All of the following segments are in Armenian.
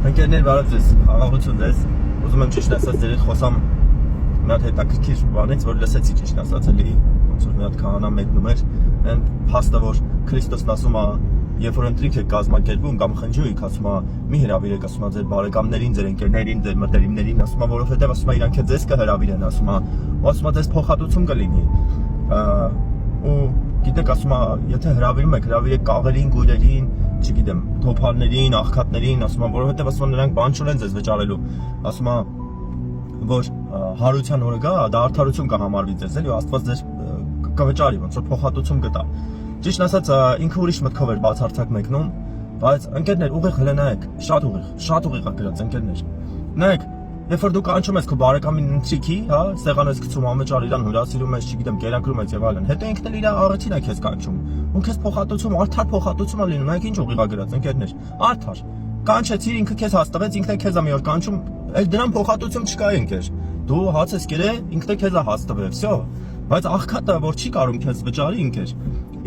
Ընկերներ, բարև ձեզ, աղաղություն ձեզ, ուզում եմ ճիշտ ասած ձեր հետ խոսամ մի հատ հետաքրքիր բանից, որ լսեցի ճիշտ ասած էլի, ոնց որ մի հատ քահանա մեկնում էր, այն փաստը, որ Քրիստոսն ասում է, երբ որ ընտրիկ եք կազմակերպում կամ խնջույք, ասում է, մի հրավիրեք, ասում է ձեր բարեկամներին, ձեր ընկերներին, ձեր մտերիմներին, ասում է, որովհետև ասում է իրանք ձեզ կհրավիրեն, ասում է ձեզ փոխհատուցում կլինի, ու գիտեք, ասում է, եթե հրավիրում եք, հրավիրեք կաղերին, գույրերին, չգիտեմ, թոփալներին, աղքատներին, ասում եմ, որովհետև ասում եմ նրանք բան չունեն ձեզ վճարելու, ասում եմ, որ հարության օրը գա, դա արդարություն կհամարվի ձեզ, էլի, Աստված ձեզ կվճարի, ոնց որ փոխհատուցում կտա։ Ճիշտ ասած, ինքը ուրիշ մտքով էր բացարձակ մեկնում, բայց ընկերներ, ուղիղ հլնայեք, շատ ուղիղ ա գրած ընկերներ։ Նայեք, երբ որ դու կանչում ես քո բարեկամին ընթրիքի, հա, սեղան ես գցում, անվճար իրան հյուրասիրում ես, չգիտեմ, կերակրում ես եւ այլն, հետո ինքն էլ իր առիթին է քեզ կանչում։ Ու քեզ փոխհատուցում, արդար փոխհատուցում է լինում, նայեք ինչ ուղիղ ա գրած ընկերներ, արդար։ Կանչեցիր, ինքը քեզ հաստատվեց, ինքն է քեզ ա մի օր կանչում, այլ դրան փոխհատուցում չկա ընկեր։ Դու հաց ես կերե, ինքն է քեզ ա հաստատվել, վсё։ Բայց աղքատը, որ չի կարող քեզ վճարի ընկեր,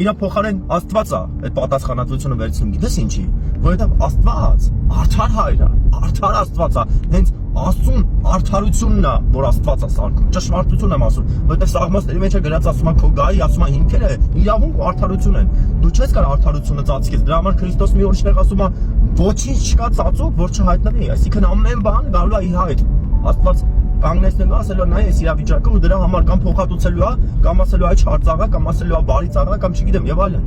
իր փոխարեն Աստված է այդ պատասխանատվությունը վերցնում, գիտես ինչի, որովհետև Աստված արդար հայր է, արդար Աստված է, հենց Աստծուն արդարությունն է, որ Աստված է սարքում, ճշմարտություն եմ ասում, որովհետև Սաղմոսների մեջ է գրած, ասում է քո գայի, ասում է հիմքերը իրավունք ու արդարություն են, դու չես կարող արդարությունը ծածկես, դրա համար Քրիստոս մի օր շտեղ ասում է ոչինչ չկա ծածուկ, որ չհայտնվի, այսինքն ամեն բան գալու է իր հայտ, Աստված կանգնեցնելու ասելու նայ այս իրավիճակը ու դրա համար կամ փոխհատուցելու է, կամ ասելու այ չարծաղա, կամ ասելու է բարի ծաղա, կամ չգիտեմ եւ այլն։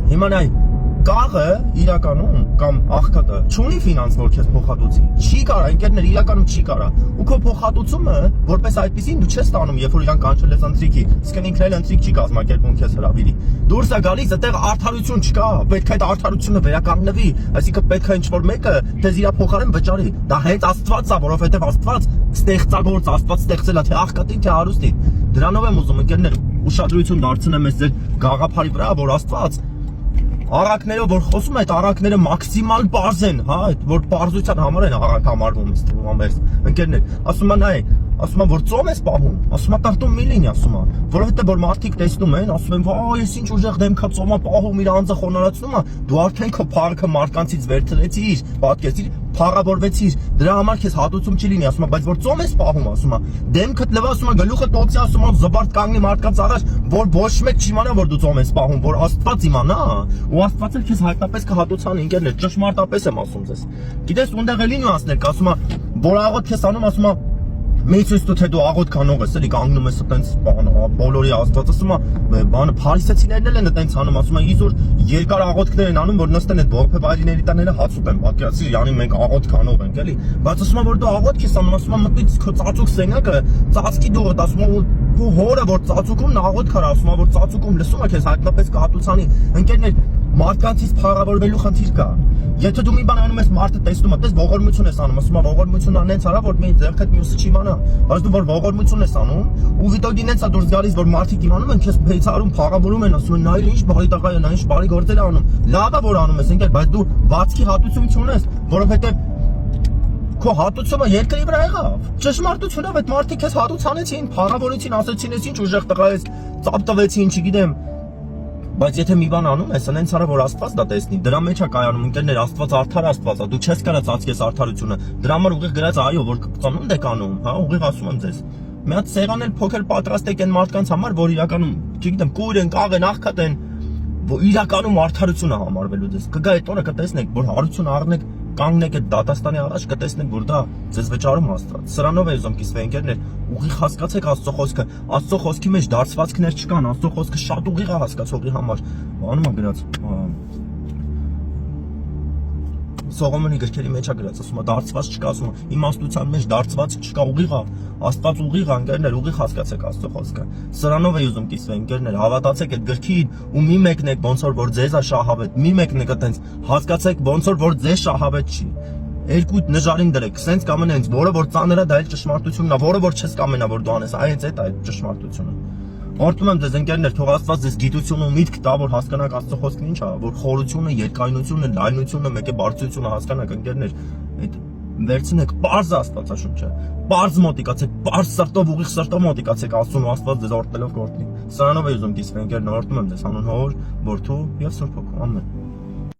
Հիմա նայ կաղը իրականում կամ աղքատը չունի ֆինանս, որ քեզ փոխհատուցի։ Չի կարա, ընկերներ, իրականում չի կարա։ Ու քո փոխհատուցումը, որպես այդպեսին դու չես ստանում, երբ որ իրան կանչել ես ընթրիքի, իսկ ինքն էլ ընթրիկ չի կազմակերպում քեզ հրավիրի։ Դուրս է գալիս, այդտեղ արդարություն չկա, պետք է այդ արդարությունը վերականգնվի, այսինքն պետք է ինչ-որ մեկը դες իր փոխարեն վճարի։ Դա հենց Աստված է, որովհետև Աստված ստեղծագործ, Աստված ստեղծել է թե աղքատին, թե հարուստին։ Դրանով եմ ուզում ընկերներ ուշադրություն դարձնեմ ես ձեր գաղափարի վրա, որ Աստված առակներով որ խոսում է, այդ առակները մաքսիմալ բարձ են, հա, որ բարձության համար են առակ համարվում, ըստ ամենից։ Ընկերներ, ասում են, այ, ասում են, որ ծոմ ես պահում, ասում են, տարտում մի լինի, ասում են, որովհետև որ մարդիկ տեսնում են, ասում են, վայ, ես ինչ ուժեղ դեմքա ծոմա պահում, իր անձը խոնարհացնում է, դու արդեն քո փառքը մարկանցից վերցրեցիր, պատկերացիր, փառավորվեցիր, դրա համար քեզ հատուցում չի լինի, ասում են, բայց որ ծոմ ես պահում, ասում են, դեմքդ լվա, ասում են, գլուխը տոցի, ասում են, զբարդ կանգնի մարդկանց առաջ, որ ոչ մեկ չիմանա, որ դու ծոմ ես պահում, որ Աստված իմանա, ու Աստված էլ քեզ հայտնապես կհատուցանի, ընկերներ, ճշմարտապես եմ ասում ձեզ։ Գիտես, ունդեղ էլի նյուանսներ կա, ասում են, որ աղոթք ես անում, ասում են, մեծ թե դու աղոթք անող ես, էլի կանգնում ես այտենց բոլորի Աստված ասում է, բանը փարիսեցիներն էլ են այտենց անում, ասում են, իզուր երկար աղոթքներ են անում, որ նստեն այդ ողբեվայրիների տաները հաց ուտեն, պատկերացրի, յանի մենք աղոթք անող ենք, էլի, բայց ասում են, որ դու աղոթք ես անում, ասում են, մտից քո ծածուկ սենյակը, ծածկի դուղդ, ասում են, ու հորը որ ծածուկում աղոթք արա, ասում են, որ ծածուկում լսում է քեզ հայտնապես կհատուցանի, ընկերներ, մարդկանցից փառավորվելու խնդիր կա։ Եթե դու մի բան անում ես, մարդը տեսնում է, տես ողորմություն ես անում, ասում է ողորմություն անենց արա, որ մի ձեռքդ մյուսը չիմանա, բայց դու որ ողորմություն ես անում, ու վիդեոյին էս է դուրս գալիս, որ մարդիկ իմանում են, քեզ փեյցարում, փառավորում են, ասում են, նայ ինչ բարի տղա է, նա ինչ բարի գործեր է անում։ Լավ է որ անում ես, ընկեր, բայց դու բացքի հատուցում չունես, որովհետև քո հատուցումը երկրի վրա եղավ։ Ճշմարտությունով այդ մարդիկ քեզ հատուցանեցին, փառավորեցին, ասեցին, ես ինչ ուժեղ տղա ես, ծապ տվեցին, չգիտեմ։ Բայց եթե մի բան անում ես, այնց արա որ Աստված դա տեսնի, դրա մեջ է կայանում, ընկերներ, Աստված արդար Աստված է, դու չես կարող ծածկես արդարությունը։ Դրա համար ուղիղ գրած այո, որ ծնունդ եք անում, հա, ուղիղ ասում եմ ձեզ։ Մի հատ սեղան էլ փոքր պատրաստեք այն մարդկանց համար, որ իրականում, չգիտեմ, կույր են, կաղ են, աղքատ են, որ իրականում արդարություն է համարվելու ձեզ։ Կգա այդ օրը կտեսնեք, որ հարություն առնեք, կանգնեք այդ դատաստանի առաջ, կտեսնեք, որ դա ձեզ վճարում Աստված։ Սրանով է ուզում կիսվե ընկերներ, ուղիղ հասկացեք Աստծո խոսքը։ Աստծո խոսքի մեջ դարձվածքներ չկան, Աստծո խոսքը շատ ուղիղ է հասկացողի համար։ Անում է գրած Սողոմոնի գրքերի մեջ է գրած, ասում է դարձված չկա, ասում է իմաստության մեջ դարձված չկա, ուղիղ է, Աստված ուղիղ է, ընկերներ, ուղիղ հասկացեք Աստծո խոսքը։ Սրանով է ուզում կիսվե ընկերներ, հավատացեք այդ գրքին ու մի մեկն եք ոնց որ ձեզ է շահավետ, մի մեկն եք այտենց հասկացեք ոնց որ ձեզ շահավետ չի։ Երկու նժարին դրեք, սենց կամ այնց, որը որ ծանր է, դա էլ ճշմարտությունն է, որը որ չես կամենա որ դու անես, այ հենց այդ է ճշմարտությունը։ Օրդում եմ ձեզ ընկերներ, թող Աստված ձեզ գիտություն ու միտք տա, որ հասկանաք Աստծո խոսքն ինչ է, որ խորությունը, երկայնությունը, լայնությունը, մեկ է բարձրությունը հասկանաք ընկերներ, այդ վերցնեք པարզ Աստվածաշունչը, པարզ մոտիկացեք, པարզ սրտով, ուղիղ սրտով մոտիկացեք Աստծուն ու Աստված ձեզ օրդելով գործնի։ Սրանով է ուզում կիսվի ընկերներ, օրդում եմ ձեզ անուն Հոր, Որդու եւ Սուրբ Հոգու, ամեն։